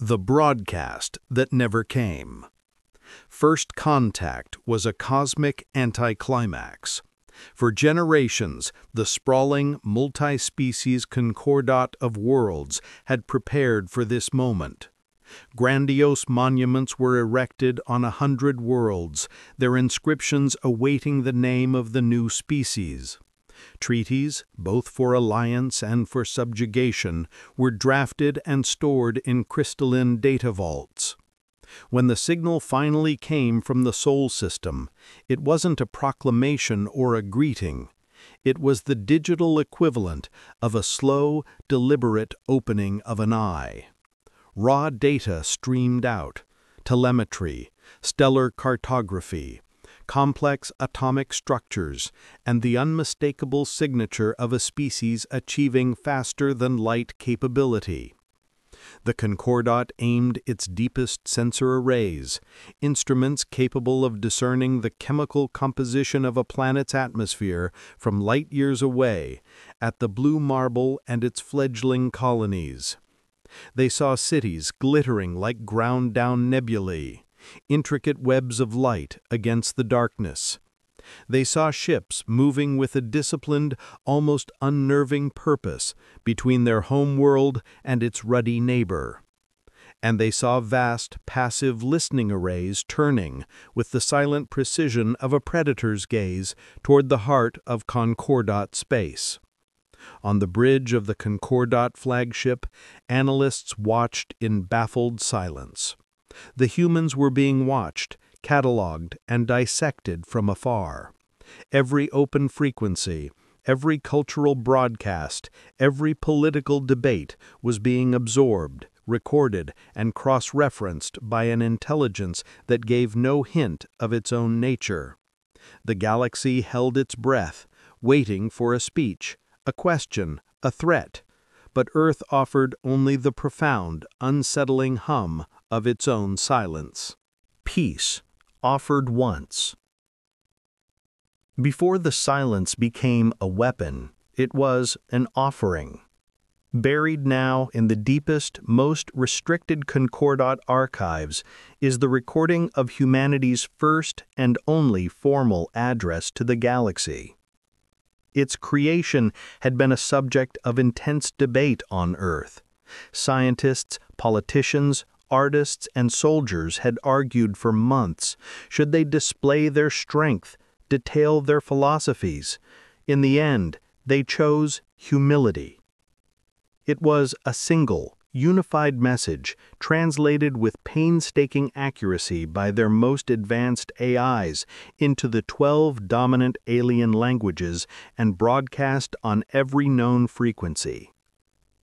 The broadcast that never came. First Contact was a cosmic anticlimax. For generations, the sprawling, multi-species concordat of worlds had prepared for this moment. Grandiose monuments were erected on 100 worlds, their inscriptions awaiting the name of the new species. Treaties, both for alliance and for subjugation, were drafted and stored in crystalline data vaults. When the signal finally came from the Sol system, it wasn't a proclamation or a greeting. It was the digital equivalent of a slow, deliberate opening of an eye. Raw data streamed out: telemetry, stellar cartography, complex atomic structures, and the unmistakable signature of a species achieving faster-than-light capability. The Concordat aimed its deepest sensor arrays, instruments capable of discerning the chemical composition of a planet's atmosphere from light-years away, at the blue marble and its fledgling colonies. They saw cities glittering like ground-down nebulae, intricate webs of light against the darkness. They saw ships moving with a disciplined, almost unnerving purpose between their home world and its ruddy neighbor. And they saw vast, passive listening arrays turning, with the silent precision of a predator's gaze, toward the heart of Concordat space. On the bridge of the Concordat flagship, analysts watched in baffled silence. The humans were being watched, catalogued, and dissected from afar. Every open frequency, every cultural broadcast, every political debate was being absorbed, recorded, and cross-referenced by an intelligence that gave no hint of its own nature. The galaxy held its breath, waiting for a speech, a question, a threat, but Earth offered only the profound, unsettling hum of its own silence. Peace, offered once. Before the silence became a weapon, it was an offering. Buried now in the deepest, most restricted Concordat archives is the recording of humanity's first and only formal address to the galaxy. Its creation had been a subject of intense debate on Earth. Scientists, politicians, artists, and soldiers had argued for months. Should they display their strength, detail their philosophies? In the end, they chose humility. It was a single, unified message, translated with painstaking accuracy by their most advanced AIs into the 12 dominant alien languages and broadcast on every known frequency.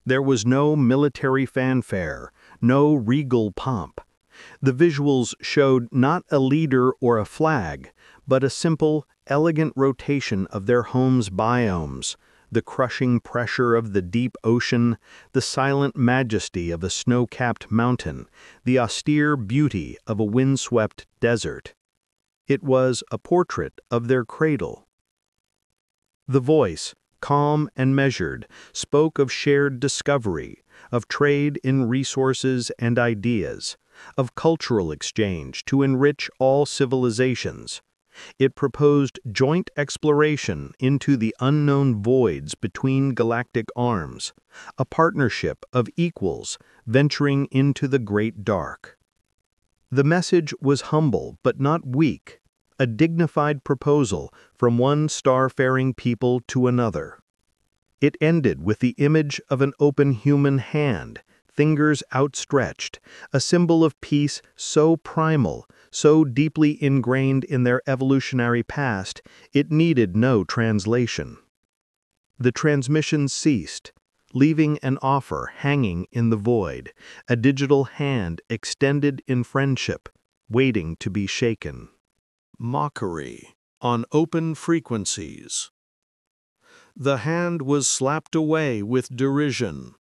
There was no military fanfare, no regal pomp. The visuals showed not a leader or a flag, but a simple, elegant rotation of their home's biomes, the crushing pressure of the deep ocean, the silent majesty of a snow-capped mountain, the austere beauty of a windswept desert. It was a portrait of their cradle. The voice, calm and measured, spoke of shared discovery, of trade in resources and ideas, of cultural exchange to enrich all civilizations. It proposed joint exploration into the unknown voids between galactic arms, a partnership of equals venturing into the great dark. The message was humble but not weak, a dignified proposal from one star-faring people to another. It ended with the image of an open human hand, fingers outstretched, a symbol of peace so primal, so deeply ingrained in their evolutionary past, it needed no translation. The transmission ceased, leaving an offer hanging in the void, a digital hand extended in friendship, waiting to be shaken. Mockery on open frequencies. The hand was slapped away with derision.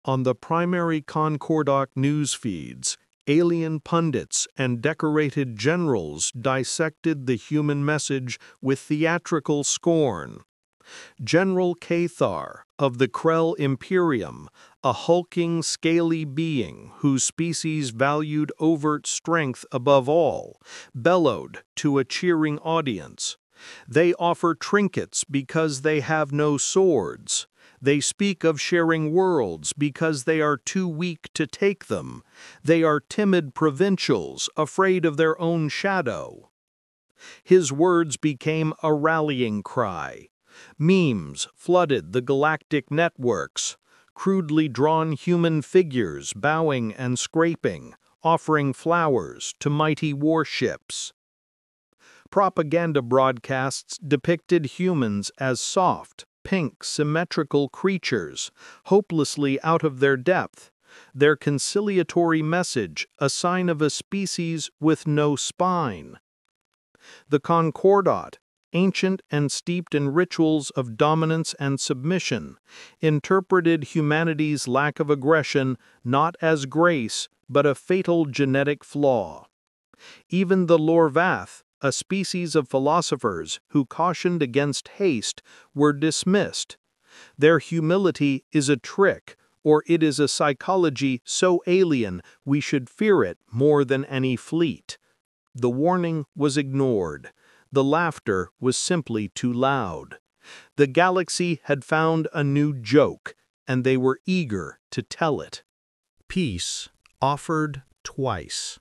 On the primary Concordat news feeds, alien pundits and decorated generals dissected the human message with theatrical scorn. General Cathar of the Krell Imperium, a hulking, scaly being whose species valued overt strength above all, bellowed to a cheering audience. They offer trinkets because they have no swords. They speak of sharing worlds because they are too weak to take them. They are timid provincials, afraid of their own shadow. His words became a rallying cry. Memes flooded the galactic networks, crudely drawn human figures bowing and scraping, offering flowers to mighty warships. Propaganda broadcasts depicted humans as soft, pink, symmetrical creatures, hopelessly out of their depth, their conciliatory message a sign of a species with no spine. The Concordat, ancient and steeped in rituals of dominance and submission, interpreted humanity's lack of aggression not as grace but a fatal genetic flaw. Even the Lorvath, a species of philosophers who cautioned against haste, were dismissed. Their humility is a trick, or it is a psychology so alien we should fear it more than any fleet. The warning was ignored. The laughter was simply too loud. The galaxy had found a new joke, and they were eager to tell it. Peace offered twice.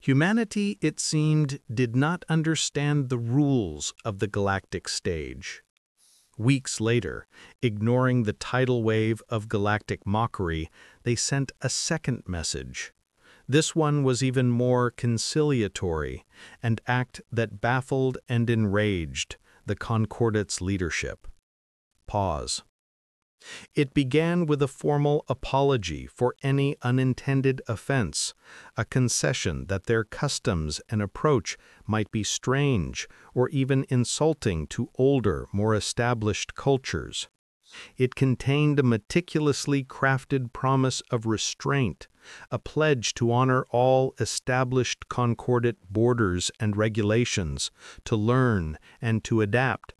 Humanity, it seemed, did not understand the rules of the galactic stage. Weeks later, ignoring the tidal wave of galactic mockery, they sent a second message. This one was even more conciliatory, an act that baffled and enraged the Concordat's leadership. Pause. It began with a formal apology for any unintended offense, a concession that their customs and approach might be strange or even insulting to older, more established cultures. It contained a meticulously crafted promise of restraint, a pledge to honor all established Concordat borders and regulations, to learn and to adapt.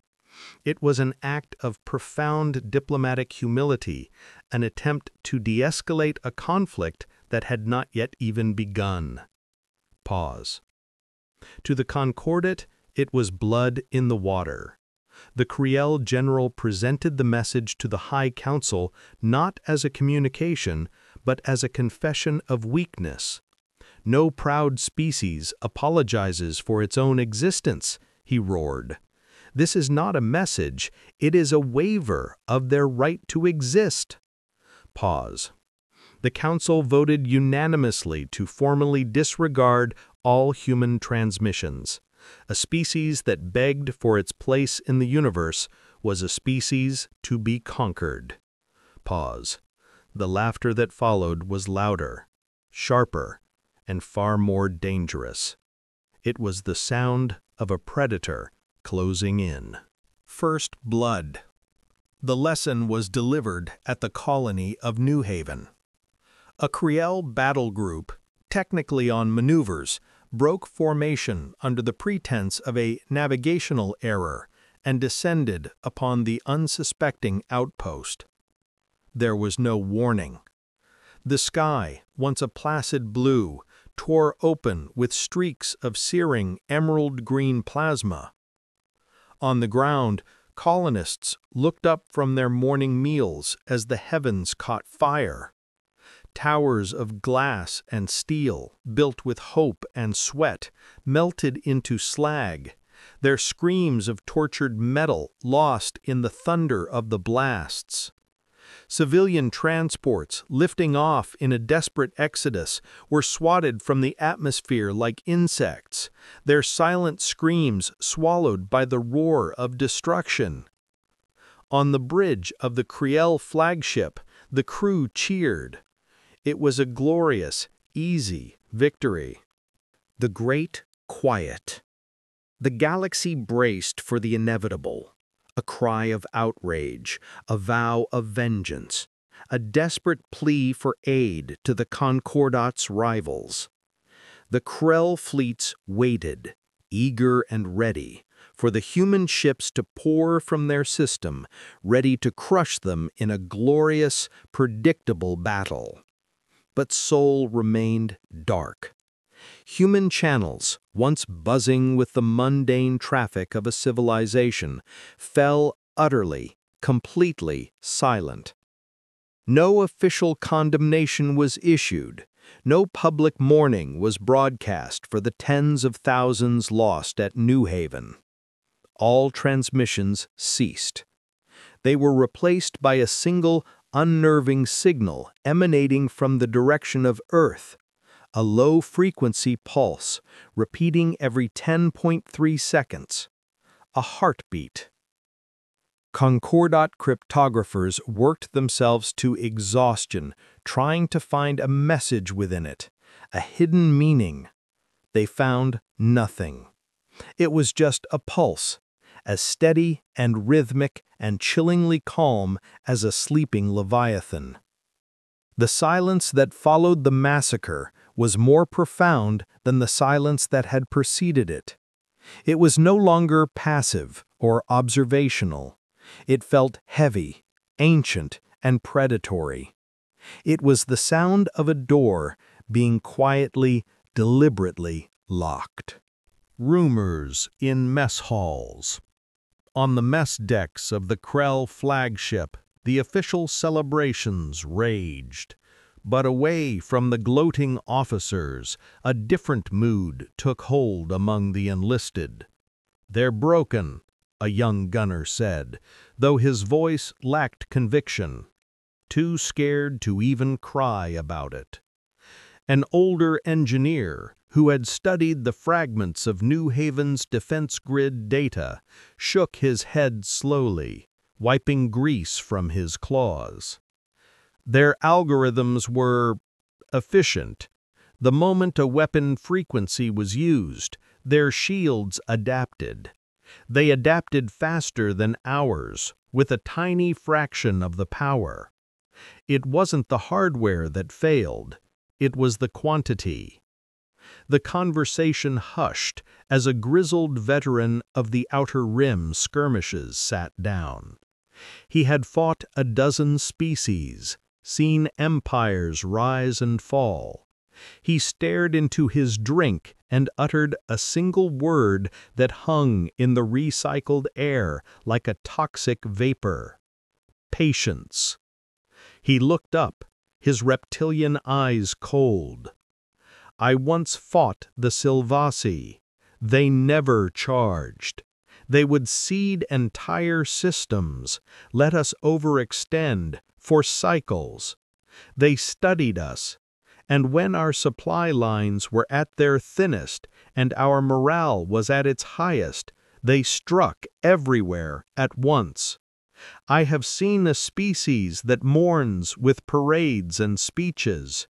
It was an act of profound diplomatic humility, an attempt to de-escalate a conflict that had not yet even begun. Pause. To the Concordat, it was blood in the water. The Krell general presented the message to the High Council not as a communication, but as a confession of weakness. No proud species apologizes for its own existence, he roared. This is not a message, it is a waiver of their right to exist. Pause. The Council voted unanimously to formally disregard all human transmissions. A species that begged for its place in the universe was a species to be conquered. Pause. The laughter that followed was louder, sharper, and far more dangerous. It was the sound of a predator closing in. First blood. The lesson was delivered at the colony of New Haven. A Krell battle group, technically on maneuvers, broke formation under the pretense of a navigational error and descended upon the unsuspecting outpost. There was no warning. The sky, once a placid blue, tore open with streaks of searing emerald-green plasma. On the ground, colonists looked up from their morning meals as the heavens caught fire. Towers of glass and steel, built with hope and sweat, melted into slag, their screams of tortured metal lost in the thunder of the blasts. Civilian transports, lifting off in a desperate exodus, were swatted from the atmosphere like insects, their silent screams swallowed by the roar of destruction. On the bridge of the Krell flagship, the crew cheered. It was a glorious, easy victory. The Great Quiet. The galaxy braced for the inevitable. A cry of outrage, a vow of vengeance, a desperate plea for aid to the Concordat's rivals. The Krell fleets waited, eager and ready, for the human ships to pour from their system, ready to crush them in a glorious, predictable battle. But Sol remained dark. Human channels, once buzzing with the mundane traffic of a civilization, fell utterly, completely silent. No official condemnation was issued. No public mourning was broadcast for the tens of thousands lost at New Haven. All transmissions ceased. They were replaced by a single, unnerving signal emanating from the direction of Earth, a low-frequency pulse, repeating every 10.3 seconds. A heartbeat. Concordat cryptographers worked themselves to exhaustion, trying to find a message within it, a hidden meaning. They found nothing. It was just a pulse, as steady and rhythmic and chillingly calm as a sleeping leviathan. The silence that followed the massacre was more profound than the silence that had preceded it. It was no longer passive or observational. It felt heavy, ancient, and predatory. It was the sound of a door being quietly, deliberately locked. Rumors in mess halls. On the mess decks of the Krell flagship, the official celebrations raged. But away from the gloating officers, a different mood took hold among the enlisted. "They're broken," a young gunner said, though his voice lacked conviction. Too scared to even cry about it. An older engineer, who had studied the fragments of New Haven's defense grid data, shook his head slowly, wiping grease from his claws. Their algorithms were efficient. The moment a weapon frequency was used, their shields adapted. They adapted faster than ours, with a tiny fraction of the power. It wasn't the hardware that failed, it was the quantity. The conversation hushed as a grizzled veteran of the Outer Rim skirmishes sat down. He had fought a dozen species, seen empires rise and fall. He stared into his drink and uttered a single word that hung in the recycled air like a toxic vapor. Patience. He looked up, his reptilian eyes cold. "I once fought the Silvasi. They never charged. They would seed entire systems, let us overextend for cycles. They studied us. And when our supply lines were at their thinnest and our morale was at its highest, they struck everywhere at once. I have seen a species that mourns with parades and speeches.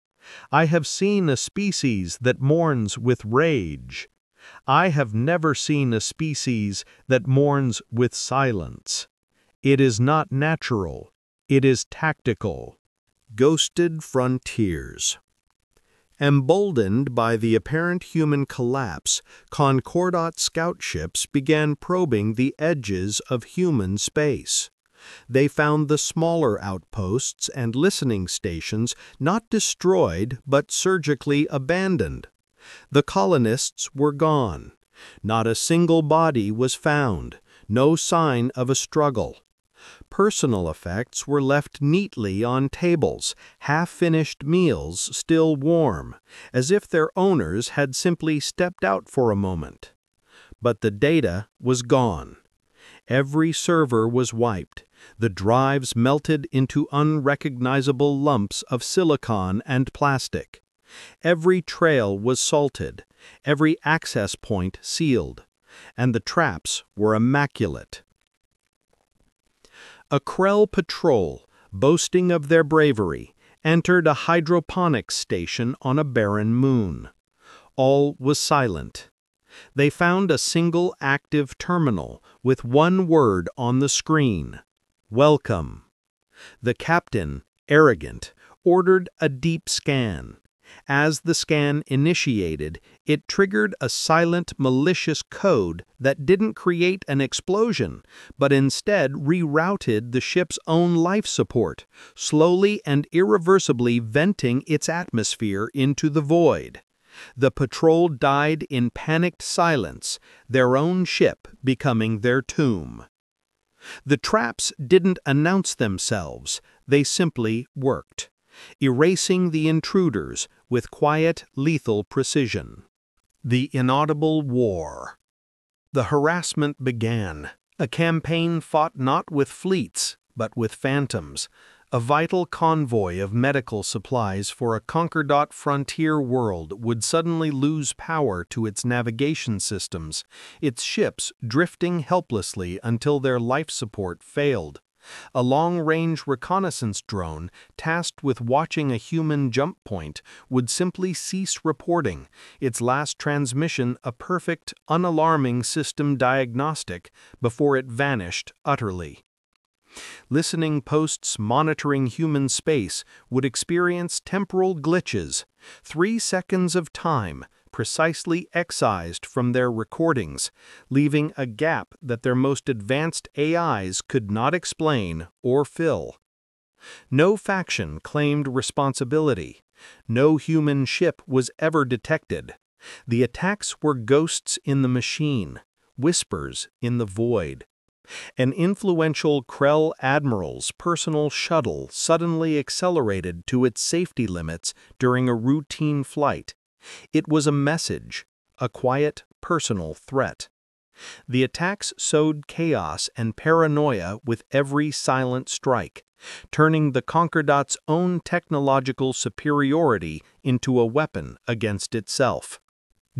I have seen a species that mourns with rage. I have never seen a species that mourns with silence. It is not natural. It is tactical." Ghosted frontiers. Emboldened by the apparent human collapse, Concordat scout ships began probing the edges of human space. They found the smaller outposts and listening stations not destroyed but surgically abandoned. The colonists were gone. Not a single body was found, no sign of a struggle. Personal effects were left neatly on tables, half-finished meals still warm, as if their owners had simply stepped out for a moment. But the data was gone. Every server was wiped, the drives melted into unrecognizable lumps of silicon and plastic. Every trail was salted, every access point sealed, and the traps were immaculate. A Krell patrol, boasting of their bravery, entered a hydroponics station on a barren moon. All was silent. They found a single active terminal with one word on the screen: "Welcome." The captain, arrogant, ordered a deep scan. As the scan initiated, it triggered a silent, malicious code that didn't create an explosion, but instead rerouted the ship's own life support, slowly and irreversibly venting its atmosphere into the void. The patrol died in panicked silence, their own ship becoming their tomb. The traps didn't announce themselves, they simply worked, erasing the intruders with quiet, lethal precision. The inaudible war. The harassment began, a campaign fought not with fleets, but with phantoms, a vital convoy of medical supplies for a conquered frontier world would suddenly lose power to its navigation systems, its ships drifting helplessly until their life support failed. A long-range reconnaissance drone, tasked with watching a human jump point, would simply cease reporting, its last transmission a perfect, unalarming system diagnostic before it vanished utterly. Listening posts monitoring human space would experience temporal glitches, 3 seconds of time precisely excised from their recordings, leaving a gap that their most advanced AIs could not explain or fill. No faction claimed responsibility. No human ship was ever detected. The attacks were ghosts in the machine, whispers in the void. An influential Krell admiral's personal shuttle suddenly accelerated to its safety limits during a routine flight. It was a message, a quiet, personal threat. The attacks sowed chaos and paranoia with every silent strike, turning the Concordat's own technological superiority into a weapon against itself.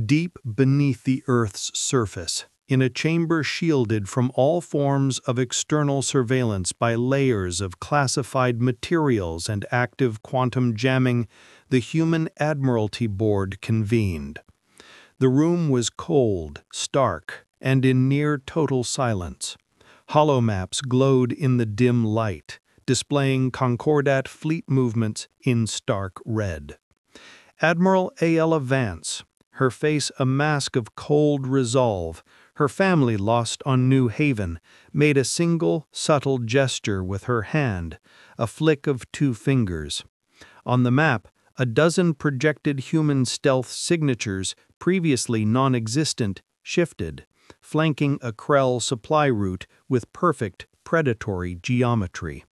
Deep beneath the Earth's surface, in a chamber shielded from all forms of external surveillance by layers of classified materials and active quantum jamming, the Human Admiralty Board convened. The room was cold, stark, and in near total silence. Holomaps glowed in the dim light, displaying Concordat fleet movements in stark red. Admiral Aella Vance, her face a mask of cold resolve, her family lost on New Haven, made a single, subtle gesture with her hand, a flick of 2 fingers. On the map, a dozen projected human stealth signatures, previously non-existent, shifted, flanking a Krell supply route with perfect predatory geometry.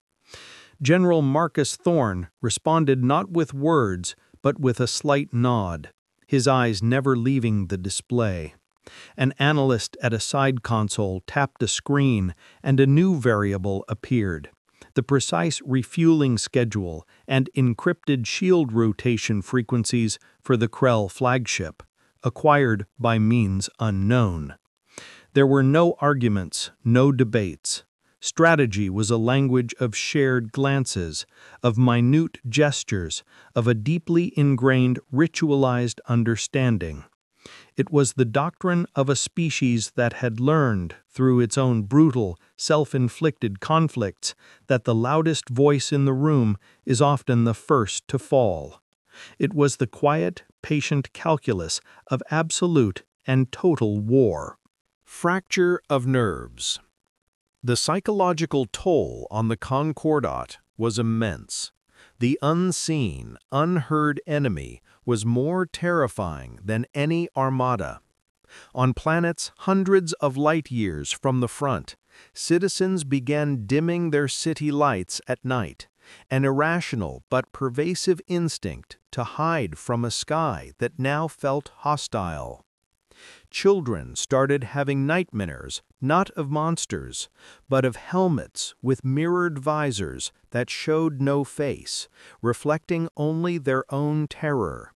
General Marcus Thorne responded not with words, but with a slight nod, his eyes never leaving the display. An analyst at a side console tapped a screen, and a new variable appeared: the precise refueling schedule and encrypted shield rotation frequencies for the Krell flagship, acquired by means unknown. There were no arguments, no debates. Strategy was a language of shared glances, of minute gestures, of a deeply ingrained, ritualized understanding. It was the doctrine of a species that had learned, through its own brutal, self-inflicted conflicts, that the loudest voice in the room is often the first to fall. It was the quiet, patient calculus of absolute and total war. Fracture of nerves. The psychological toll on the Concordat was immense. The unseen, unheard enemy was more terrifying than any armada. On planets hundreds of light years from the front, citizens began dimming their city lights at night, an irrational but pervasive instinct to hide from a sky that now felt hostile. Children started having nightmares, not of monsters, but of helmets with mirrored visors that showed no face, reflecting only their own terror.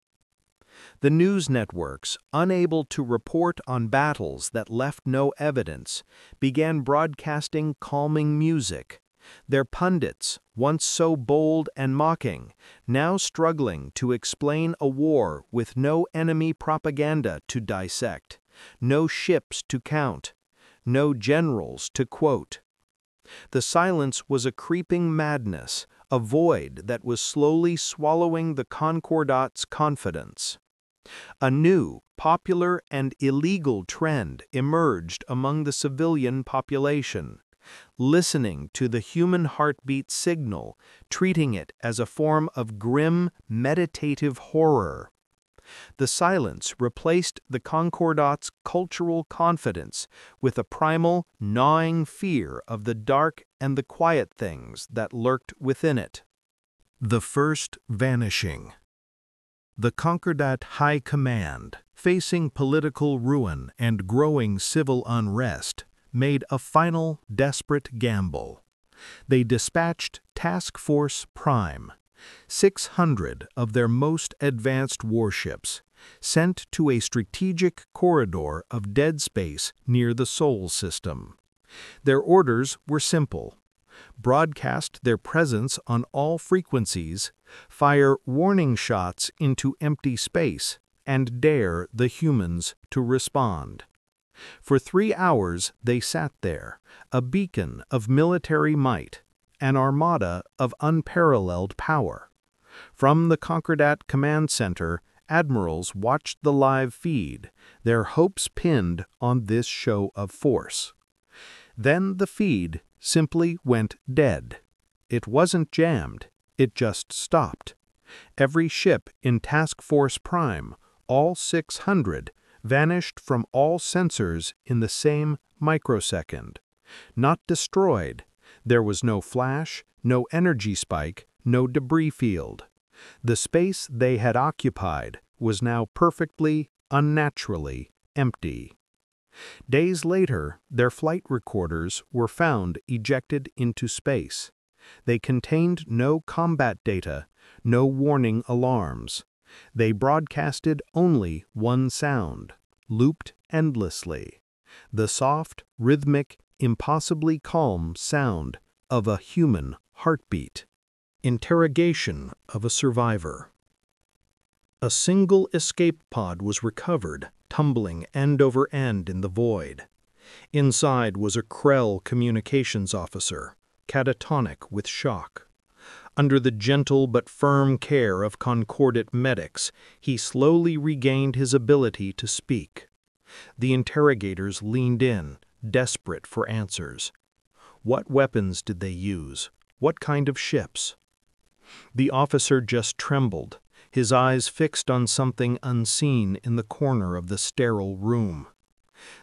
The news networks, unable to report on battles that left no evidence, began broadcasting calming music. Their pundits, once so bold and mocking, now struggling to explain a war with no enemy propaganda to dissect, no ships to count, no generals to quote. The silence was a creeping madness, a void that was slowly swallowing the Concordats' confidence. A new, popular, and illegal trend emerged among the civilian population, listening to the human heartbeat signal, treating it as a form of grim, meditative horror. The silence replaced the Concordats' cultural confidence with a primal, gnawing fear of the dark and the quiet things that lurked within it. The first vanishing. The Concordat High Command, facing political ruin and growing civil unrest, made a final, desperate gamble. They dispatched Task Force Prime, 600 of their most advanced warships, sent to a strategic corridor of dead space near the Sol system. Their orders were simple: broadcast their presence on all frequencies, fire warning shots into empty space, and dare the humans to respond. For 3 hours they sat there, a beacon of military might, an armada of unparalleled power. From the Concordat Command Center, admirals watched the live feed, their hopes pinned on this show of force. Then the feed simply went dead. It wasn't jammed, it just stopped. Every ship in Task Force Prime, all 600, vanished from all sensors in the same microsecond. Not destroyed. There was no flash, no energy spike, no debris field. The space they had occupied was now perfectly, unnaturally empty. Days later, their flight recorders were found ejected into space. They contained no combat data, no warning alarms. They broadcasted only one sound, looped endlessly: the soft, rhythmic, impossibly calm sound of a human heartbeat. Interrogation of a survivor. A single escape pod was recovered, tumbling end over end in the void. Inside was a Krell communications officer, catatonic with shock. Under the gentle but firm care of Concordat medics, he slowly regained his ability to speak. The interrogators leaned in, desperate for answers. What weapons did they use? What kind of ships? The officer just trembled, his eyes fixed on something unseen in the corner of the sterile room.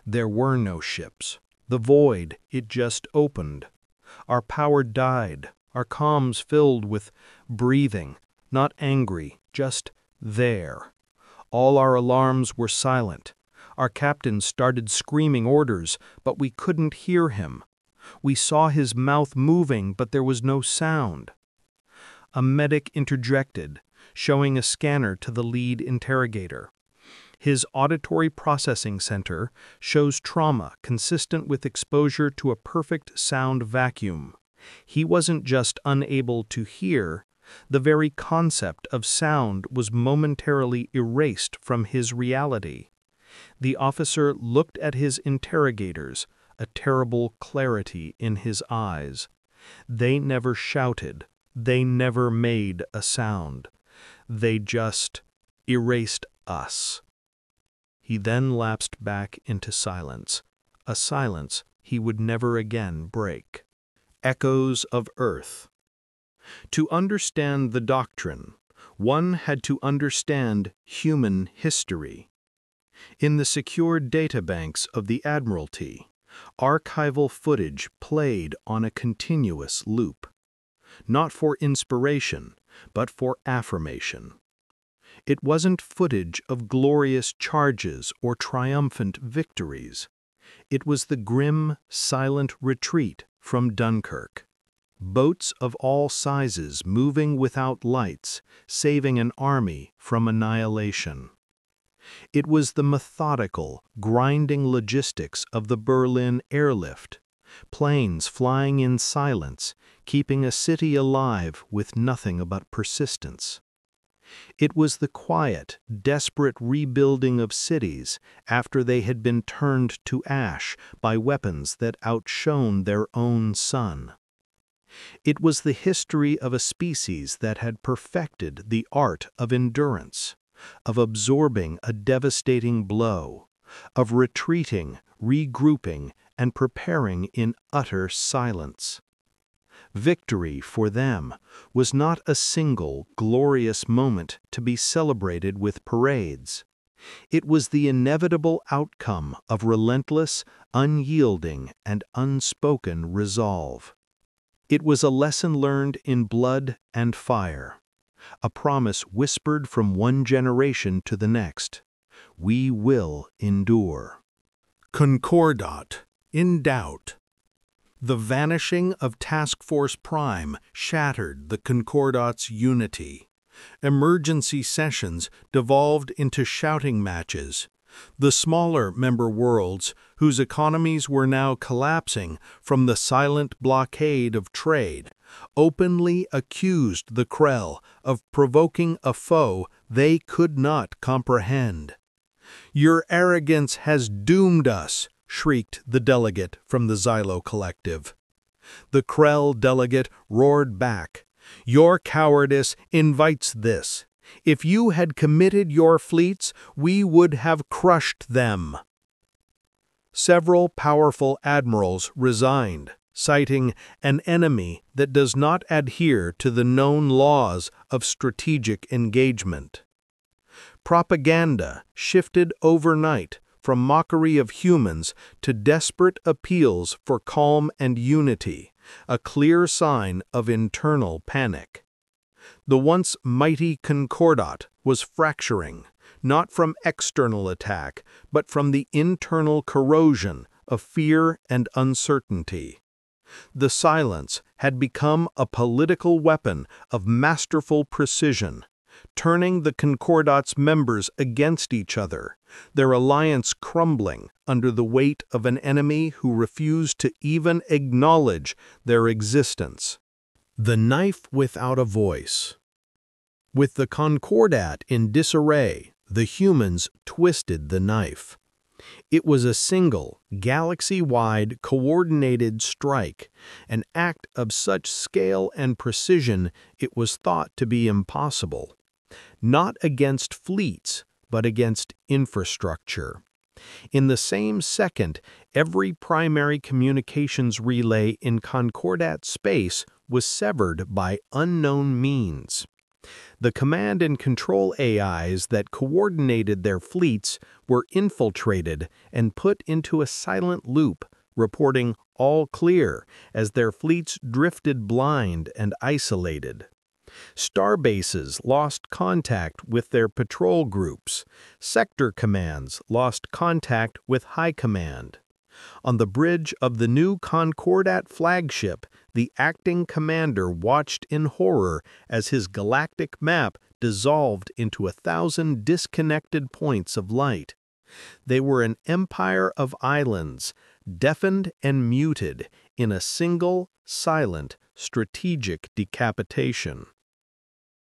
There were no ships. The void, it just opened. Our power died, our comms filled with breathing, not angry, just there. All our alarms were silent. Our captain started screaming orders, but we couldn't hear him. We saw his mouth moving, but there was no sound. A medic interjected, showing a scanner to the lead interrogator. His auditory processing center shows trauma consistent with exposure to a perfect sound vacuum. He wasn't just unable to hear, the very concept of sound was momentarily erased from his reality. The officer looked at his interrogators, a terrible clarity in his eyes. They never shouted. They never made a sound. They just erased us. He then lapsed back into silence, a silence he would never again break. Echoes of Earth. To understand the doctrine, one had to understand human history. In the secure databanks of the Admiralty, archival footage played on a continuous loop. Not for inspiration, but for affirmation. It wasn't footage of glorious charges or triumphant victories. It was the grim, silent retreat from Dunkirk. Boats of all sizes moving without lights, saving an army from annihilation. It was the methodical, grinding logistics of the Berlin airlift. Planes flying in silence, keeping a city alive with nothing but persistence. It was the quiet, desperate rebuilding of cities after they had been turned to ash by weapons that outshone their own sun. It was the history of a species that had perfected the art of endurance, of absorbing a devastating blow, of retreating, regrouping, and preparing in utter silence. Victory, for them, was not a single, glorious moment to be celebrated with parades. It was the inevitable outcome of relentless, unyielding, and unspoken resolve. It was a lesson learned in blood and fire, a promise whispered from one generation to the next. We will endure. Concordat, in doubt. The vanishing of Task Force Prime shattered the Concordat's unity. Emergency sessions devolved into shouting matches. The smaller member worlds, whose economies were now collapsing from the silent blockade of trade, openly accused the Krell of provoking a foe they could not comprehend. "Your arrogance has doomed us," shrieked the delegate from the Xylo Collective. The Krell delegate roared back, "Your cowardice invites this. If you had committed your fleets, we would have crushed them." Several powerful admirals resigned, citing an enemy that does not adhere to the known laws of strategic engagement. Propaganda shifted overnight from mockery of humans to desperate appeals for calm and unity, a clear sign of internal panic. The once mighty Concordat was fracturing, not from external attack, but from the internal corrosion of fear and uncertainty. The silence had become a political weapon of masterful precision, turning the Concordat's members against each other, their alliance crumbling under the weight of an enemy who refused to even acknowledge their existence. The knife without a voice. With the Concordat in disarray, the humans twisted the knife. It was a single, galaxy-wide, coordinated strike, an act of such scale and precision it was thought to be impossible. Not against fleets, but against infrastructure. In the same second, every primary communications relay in Concordat space was severed by unknown means. The command and control AIs that coordinated their fleets were infiltrated and put into a silent loop, reporting all clear as their fleets drifted blind and isolated. Starbases lost contact with their patrol groups. Sector commands lost contact with High Command. On the bridge of the new Concordat flagship, the acting commander watched in horror as his galactic map dissolved into 1,000 disconnected points of light. They were an empire of islands, deafened and muted in a single, silent, strategic decapitation.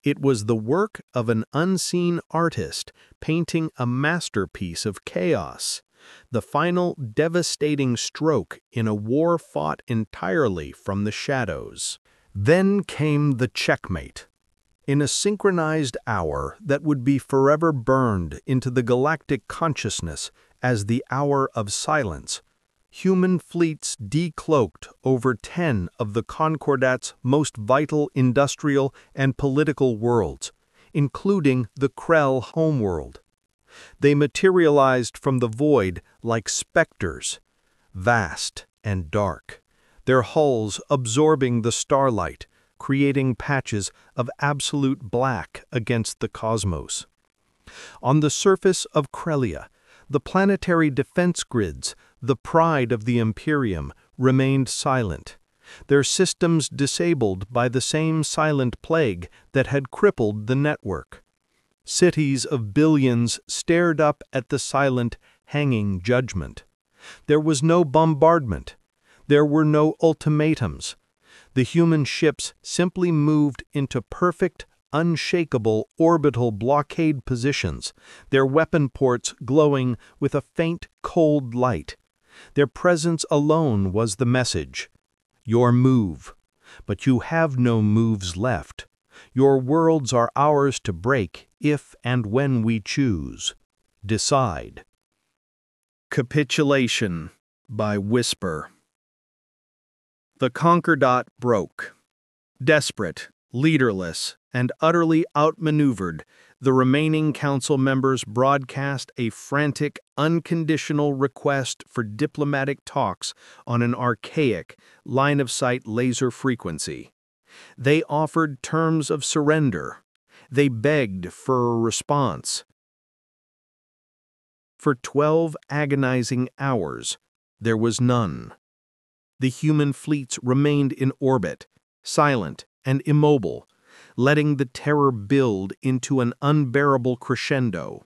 It was the work of an unseen artist painting a masterpiece of chaos, the final devastating stroke in a war fought entirely from the shadows. Then came the checkmate. In a synchronized hour that would be forever burned into the galactic consciousness as the hour of silence, human fleets decloaked over 10 of the Concordat's most vital industrial and political worlds, including the Krell homeworld. They materialized from the void like specters, vast and dark, their hulls absorbing the starlight, creating patches of absolute black against the cosmos. On the surface of Krellia, the planetary defense grids, the pride of the Imperium, remained silent, their systems disabled by the same silent plague that had crippled the network. Cities of billions stared up at the silent, hanging judgment. There was no bombardment. There were no ultimatums. The human ships simply moved into perfect, unshakable orbital blockade positions, their weapon ports glowing with a faint, cold light. Their presence alone was the message. Your move. but you have no moves left. Your worlds are ours to break if and when we choose. Decide. Capitulation by Whisper. The Concordat broke. Desperate, leaderless, and utterly outmaneuvered, the remaining council members broadcast a frantic, unconditional request for diplomatic talks on an archaic, line-of-sight laser frequency. They offered terms of surrender. They begged for a response. For 12 agonizing hours, there was none. The human fleets remained in orbit, silent and immobile, letting the terror build into an unbearable crescendo.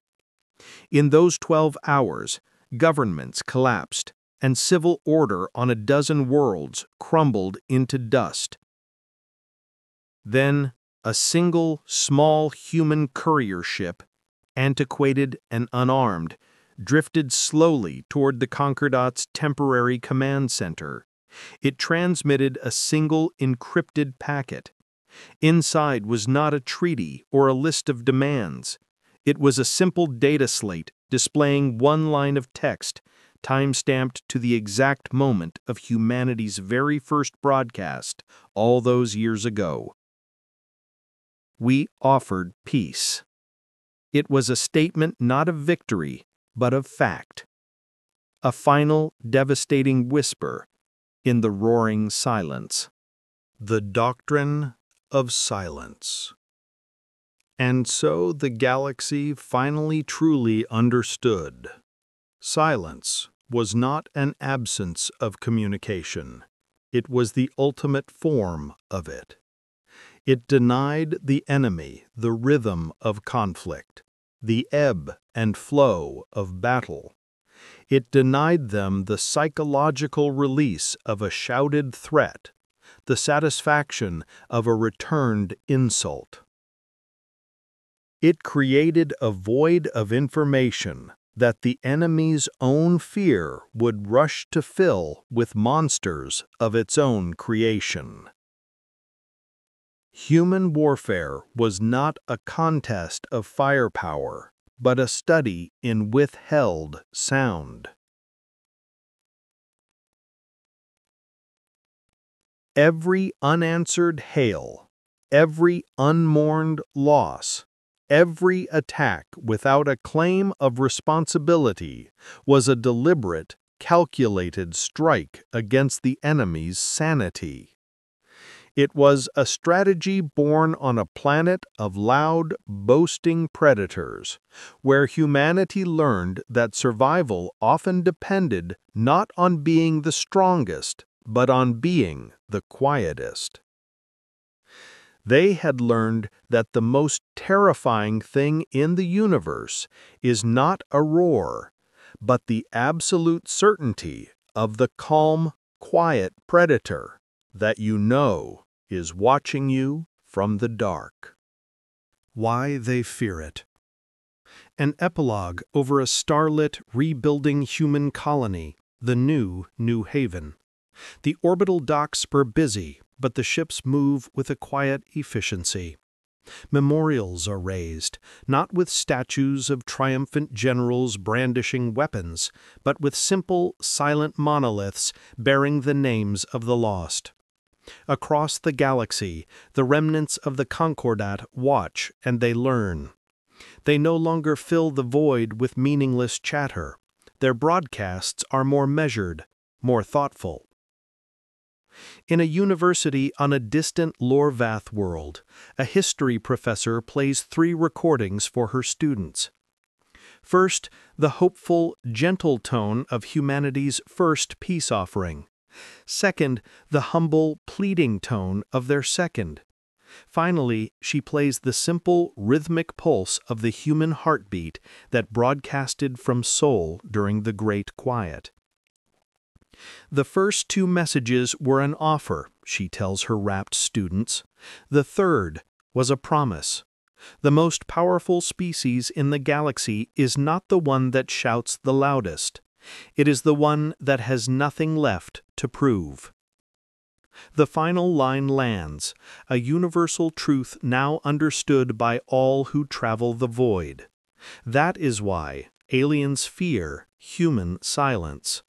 In those 12 hours, governments collapsed, and civil order on a dozen worlds crumbled into dust. Then, a single, small human courier ship, antiquated and unarmed, drifted slowly toward the Concordat's temporary command center. It transmitted a single encrypted packet. Inside was not a treaty or a list of demands. It was a simple data slate displaying one line of text, time-stamped to the exact moment of humanity's very first broadcast all those years ago. We offered peace. It was a statement not of victory, but of fact. A final, devastating whisper in the roaring silence. The doctrine of silence. And so the galaxy finally truly understood. Silence was not an absence of communication. It was the ultimate form of it. It denied the enemy the rhythm of conflict, the ebb and flow of battle. It denied them the psychological release of a shouted threat, the satisfaction of a returned insult. It created a void of information that the enemy's own fear would rush to fill with monsters of its own creation. Human warfare was not a contest of firepower, but a study in withheld sound. Every unanswered hail, every unmourned loss, every attack without a claim of responsibility was a deliberate, calculated strike against the enemy's sanity. It was a strategy born on a planet of loud, boasting predators, where humanity learned that survival often depended not on being the strongest, but on being the quietest. They had learned that the most terrifying thing in the universe is not a roar, but the absolute certainty of the calm, quiet predator that you know is watching you from the dark. Why they fear it. An epilogue over a starlit, rebuilding human colony, the new New Haven. The orbital docks were busy, but the ships move with a quiet efficiency. Memorials are raised, not with statues of triumphant generals brandishing weapons, but with simple, silent monoliths bearing the names of the lost. Across the galaxy, the remnants of the Concordat watch and they learn. They no longer fill the void with meaningless chatter. Their broadcasts are more measured, more thoughtful. In a university on a distant Lorvath world, a history professor plays 3 recordings for her students. First, the hopeful, gentle tone of humanity's first peace offering. Second, the humble, pleading tone of their second. Finally, she plays the simple, rhythmic pulse of the human heartbeat that broadcasted from Seoul during the Great Quiet. The first 2 messages were an offer, she tells her rapt students. The third was a promise. The most powerful species in the galaxy is not the one that shouts the loudest. It is the one that has nothing left to prove. The final line lands, a universal truth now understood by all who travel the void. That is why aliens fear human silence.